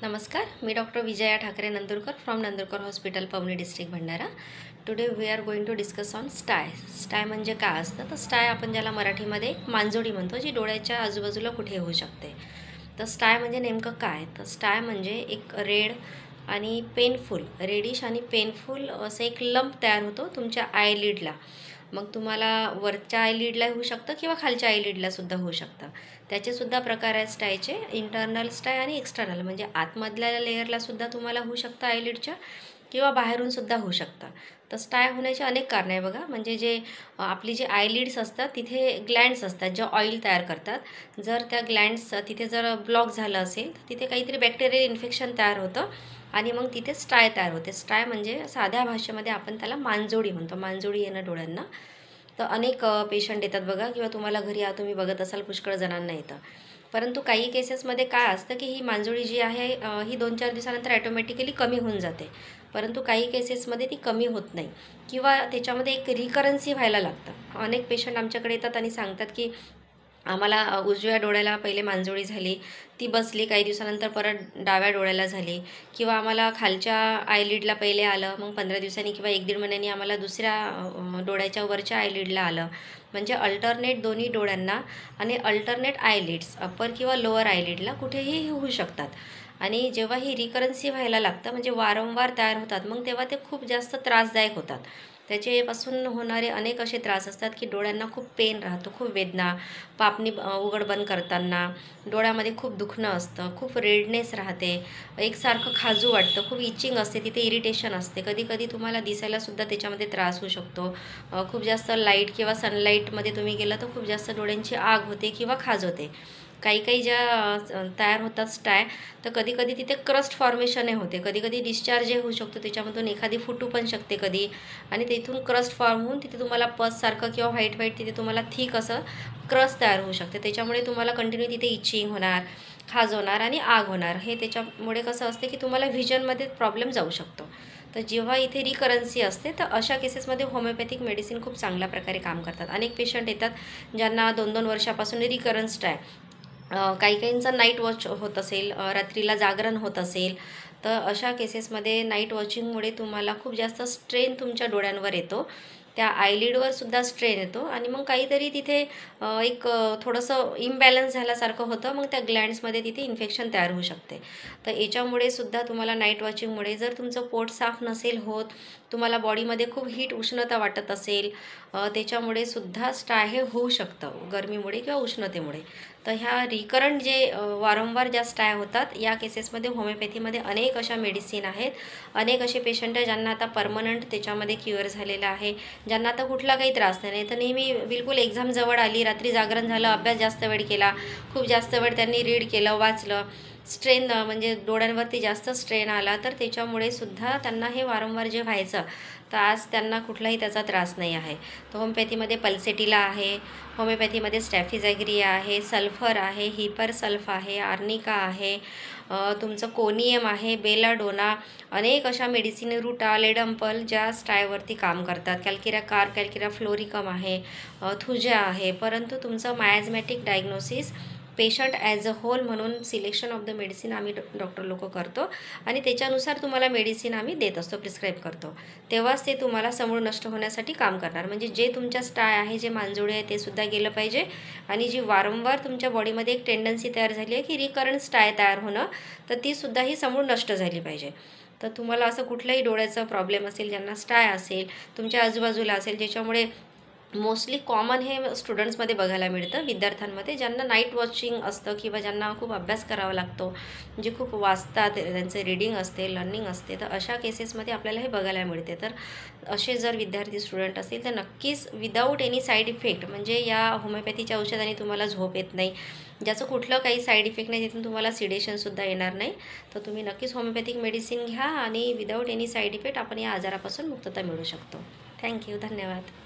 नमस्कार, मी doctor Vijaya Thakare Nandurkar from Nandurkar hospital, Pauni district Bhandara. Today we are going to discuss on stye. Stye म्हणजे काय असतं? तर स्टाय आपण ज्याला मराठीमध्ये मांजोडी म्हणतो, जी डोळ्याच्या आजूबाजूला कुठे होऊ शकते. तर स्टाय म्हणजे नेमकं काय? तर स्टाय म्हणजे एक रेड आणि पेनफुल, रेडिश आणि पेनफुल असं एक लंप तयार होतो तुमच्या आयलिडला. मग तुम्हाला वरच्या आयलिडला होऊ शकतं किंवा खालच्या आयलिडला सुद्धा होऊ शकतं. त्याचेसुद्धा प्रकार आहेत स्टायचे, इंटरनल स्टाय आणि एक्सटर्नल, म्हणजे आतमधल्या लेयरला सुद्धा तुम्हाला होऊ शकतं आयलिडच्या किंवा बाहेरून सुद्धा होऊ शकतं. तर स्टाय होण्याचे अनेक कारणं आहे बघा. म्हणजे जे आपली जे आयलिड्स असतात तिथे ग्लँड्स असतात ज्या ऑइल तयार करतात. जर त्या ग्लँड्स तिथे जर ब्लॉक झालं असेल तर तिथे काहीतरी बॅक्टेरियल इन्फेक्शन तयार होतं आणि मग तिथे स्टाय तयार होते. स्टाय म्हणजे साध्या भाषेमध्ये आपण त्याला मांजोडी म्हणतो, मांजोडी येणं डोळ्यांना. तर अनेक पेशंट येतात बघा, किंवा तुम्हाला घरी तुम्ही बघत असाल पुष्कळ जणांना येतं. परंतु काही केसेसमध्ये काय असतं की ही मांजोळी जी आहे ही 2-4 दिवसानंतर ॲटोमॅटिकली कमी होऊन जाते. परंतु काही केसेसमध्ये ती कमी होत नाही किंवा त्याच्यामध्ये एक रिकरन्सी व्हायला लागतं. अनेक पेशंट आमच्याकडे येतात आणि सांगतात की आम्हाला उजव्या डोळ्याला पहिले मांजोळी झाली, ती बसली, काही दिवसानंतर परत डाव्या डोळ्याला झाली, किंवा आम्हाला खालच्या आयलिडला पहिले आलं, मग 15 दिवसांनी किंवा 1-1.5 महिन्यांनी आम्हाला दुसऱ्या डोळ्याच्या वरच्या आयलिडला आलं. म्हणजे अल्टरनेट दोन्ही डोळ्यांना आणि अल्टरनेट आयलिड्स अप्पर किंवा लोअर आयलिडला कुठेही होऊ शकतात. आणि जेव्हा ही रिकरन्सी व्हायला लागतं, म्हणजे वारंवार तयार होतात, मग तेव्हा ते खूप जास्त त्रासदायक होतात. त्याच्यापासून होणारे अनेक असे त्रास असतात की डोळ्यांना खूप पेन राहतो, खूप वेदना, पापणी उघड बंद करताना डोळ्यामध्ये खूप दुखणं असतं, खूप रेडनेस राहते, एकसारखं खाजू वाटतं, खूप इचिंग असते, तिथे इरिटेशन असते. कधी तुम्हाला दिसायलासुद्धा त्याच्यामध्ये त्रास होऊ शकतो. खूप जास्त लाईट किंवा सनलाईटमध्ये तुम्ही गेलं तर खूप जास्त डोळ्यांची आग होते किंवा खाज होते. काही ज्या तयार होतात स्टाय, तर कधी तिथे क्रस्ट फॉर्मेशन होते, कधी डिस्चार्ज होऊ शकतो, त्याच्यामधून एखादी फुटू पण शकते कधी, आणि तिथून क्रस्ट फॉर्म होऊन तिथे तुम्हाला पससारखं किंवा व्हाईट तिथे तुम्हाला थिक असं क्रस्ट तयार होऊ शकते. त्याच्यामुळे तुम्हाला कंटिन्यू तिथे इचिंग होणार, खाज होणार आणि आग होणार. हे त्याच्यामुळे कसं असते की तुम्हाला व्हिजनमध्ये प्रॉब्लेम जाऊ शकतो. तर जेव्हा इथे रिकरन्सी असते तर अशा केसेसमध्ये होमिओपॅथिक मेडिसिन खूप चांगल्या प्रकारे काम करतात. अनेक पेशंट येतात ज्यांना 2-2 वर्षापासून रिकरन्स्ड आहे. काहींचा नाईट वॉच होत असेल, रात्रीला जागरण होत असेल, तर अशा केसेसमध्ये नाईट वॉचिंगमुळे तुम्हाला खूप जास्त स्ट्रेन तुमच्या डोळ्यांवर येतो, त्या आयलिडवर सुद्धा स्ट्रेन येतो, आणि मग काहीतरी तिथे थोडंसं इम्बॅलन्स झाल्यासारखं होतं. मग त्या ग्लँड्समध्ये तिथे इन्फेक्शन तयार होऊ शकते. तर याच्यामुळे सुद्धा तुम्हाला नाईट वॉचिंगमुळे जर तुमचं पोट साफ नसेल होत, तुम्हाला बॉडीमध्ये खूप हीट उष्णता वाटत असेल, त्याच्यामुळे सुद्धा स्टाय हे होऊ शकतं, गरमीमुळे किंवा उष्णतेमुळे. तर ह्या रिकरंट जे वारंवार ज्या स्टाय होतात, या केसेसमध्ये होमिओपॅथीमध्ये अनेक अशा मेडिसिन आहेत. अनेक असे पेशंट आहे ज्यांना आता परमनंट त्याच्यामध्ये क्युअर झालेलं आहे, ज्यांना आता कुठला काही त्रास नाही. तर नेहमी बिलकुल एक्झाम जवळ आली, रात्री जागरण झालं, अभ्यास जास्त वेळ केला, खूप जास्त वेळ त्यांनी रीड केलं, वाचलं, स्ट्रेन म्हणजे डोळ्यांवरती जास्त स्ट्रेन आला, तर त्याच्यामुळे सुद्धा त्यांना हे वारंवार जे व्हायचं, तर आज त्यांना कुठलाही त्याचा त्रास नाही आहे. तर होमिओपॅथीमध्ये पल्सेटिला आहे, होमिओपॅथीमध्ये स्टॅफिझॅग्रिया आहे, सल्फर आहे, हिपर सल्फ आहे, आर्निका आहे, तुमचं कोनियम आहे, बेलाडोना, अनेक अशा मेडिसिन, रुटा, लेडम्पल, ज्या स्टायवरती काम करतात. कॅल्किरा कार, कॅल्किरा फ्लोरिकम आहे, थुजा आहे. परंतु तुमचं miasmatic diagnosis patient as a whole म्हणून सिलेक्शन ऑफ द मेडिसिन आम्ही डॉक्टर लोक करतो, आणि त्याच्यानुसार तुम्हाला मेडिसिन आम्ही देत असतो, प्रिस्क्राईब करतो. तेव्हाच ते तुम्हाला समूळ नष्ट होण्यासाठी काम करणार. म्हणजे जे तुमच्या स्टाय आहे, जे मांजोळे आहे, ते सुद्धा गेलं पाहिजे, आणि जी वारंवार तुमच्या बॉडीमध्ये एक टेंडन्सी तयार झाली आहे की रिकरंट स्टाय तयार होणं, तर ती सुद्धा ही समूळ नष्ट झाली पाहिजे. तर तुम्हाला असं कुठलाही डोळ्याचा प्रॉब्लेम असेल, ज्यांना स्टाय असेल, तुमच्या आजूबाजूला असेल, ज्याच्यामुळे मोस्टली कॉमन हे स्टुडंट्समध्ये बघायला मिळतं, विद्यार्थ्यांमध्ये, ज्यांना नाईट वॉचिंग असतं किंवा ज्यांना खूप अभ्यास करावा लागतो, जे खूप वाचतात, त्यांचं रीडिंग असते, लर्निंग असते, तर अशा केसेसमध्ये आपल्याला हे बघायला मिळते. तर असे जर विद्यार्थी स्टुडंट असतील तर नक्कीच विदाऊट एनी साईड इफेक्ट, म्हणजे या होमिओपॅथीच्या औषधाने तुम्हाला झोप येत नाही, ज्याचं कुठलं काही साईड इफेक्ट नाही, तिथून तुम्हाला सिडेशनसुद्धा येणार नाही, तर तुम्ही नक्कीच होमिओपॅथिक मेडिसिन घ्या, आणि विदाऊट एनी साईड इफेक्ट आपण या आजारापासून मुक्तता मिळू शकतो. थँक्यू, धन्यवाद.